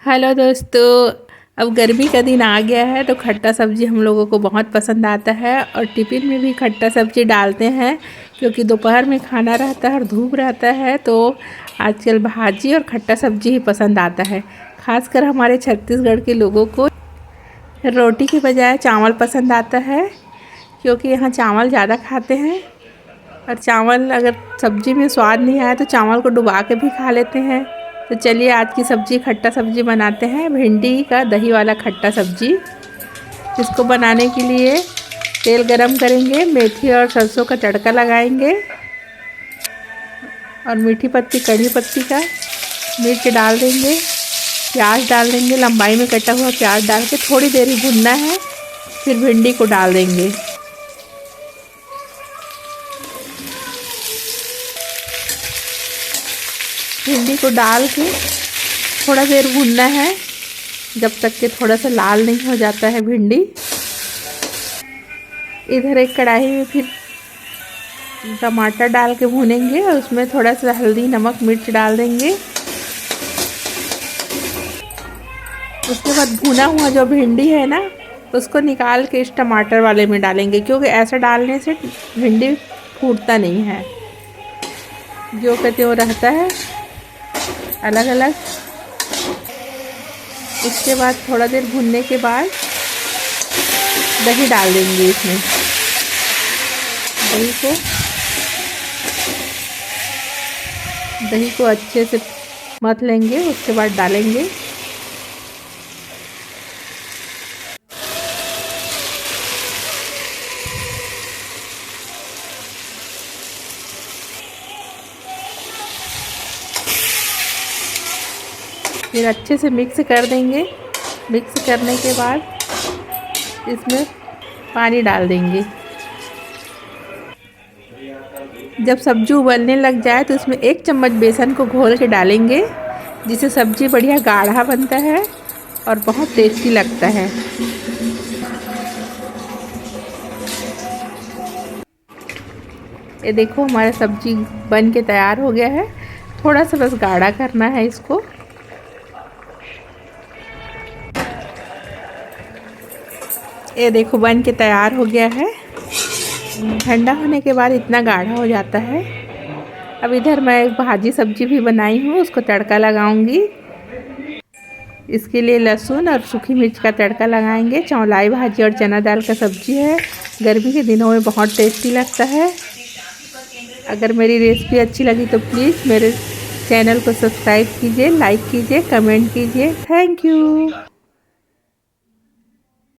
Hello दोस्तों। अब गर्मी का दिन आ गया है तो खट्टा सब्ज़ी हम लोगों को बहुत पसंद आता है और टिफ़िन में भी खट्टा सब्ज़ी डालते हैं क्योंकि दोपहर में खाना रहता है और धूप रहता है तो आजकल भाजी और खट्टा सब्ज़ी ही पसंद आता है। खासकर हमारे छत्तीसगढ़ के लोगों को रोटी के बजाय चावल पसंद आता है क्योंकि यहाँ चावल ज़्यादा खाते हैं और चावल अगर सब्ज़ी में स्वाद नहीं आया तो चावल को डुबा के भी खा लेते हैं। तो चलिए आज की सब्ज़ी खट्टा सब्ज़ी बनाते हैं, भिंडी का दही वाला खट्टा सब्ज़ी। इसको बनाने के लिए तेल गरम करेंगे, मेथी और सरसों का तड़का लगाएंगे और मीठी पत्ती कड़ी पत्ती का मिर्च डाल देंगे, प्याज डाल देंगे, लंबाई में कटा हुआ प्याज डाल के थोड़ी देर ही भुनना है। फिर भिंडी को डाल देंगे। भिंडी को डाल के थोड़ा देर भूनना है जब तक कि थोड़ा सा लाल नहीं हो जाता है भिंडी। इधर एक कढ़ाई में फिर टमाटर डाल के भूनेंगे और उसमें थोड़ा सा हल्दी नमक मिर्च डाल देंगे। उसके बाद भुना हुआ जो भिंडी है ना उसको निकाल के इस टमाटर वाले में डालेंगे क्योंकि ऐसा डालने से भिंडी फूटता नहीं है, जो कहते वो रहता है अलग अलग। इसके बाद थोड़ा देर भुनने के बाद दही डाल देंगे। इसमें दही को अच्छे से मथ लेंगे, उसके बाद डालेंगे। फिर अच्छे से मिक्स कर देंगे। मिक्स करने के बाद इसमें पानी डाल देंगे। जब सब्जी उबलने लग जाए तो इसमें 1 चम्मच बेसन को घोल के डालेंगे, जिससे सब्जी बढ़िया गाढ़ा बनता है और बहुत टेस्टी लगता है। ये देखो हमारा सब्जी बन के तैयार हो गया है। थोड़ा सा बस गाढ़ा करना है इसको। ये देखो बन के तैयार हो गया है। ठंडा होने के बाद इतना गाढ़ा हो जाता है। अब इधर मैं एक भाजी सब्जी भी बनाई हूँ, उसको तड़का लगाऊंगी। इसके लिए लहसुन और सूखी मिर्च का तड़का लगाएंगे। चौलाई भाजी और चना दाल का सब्जी है, गर्मी के दिनों में बहुत टेस्टी लगता है। अगर मेरी रेसिपी अच्छी लगी तो प्लीज़ मेरे चैनल को सब्सक्राइब कीजिए, लाइक कीजिए, कमेंट कीजिए। Thank you.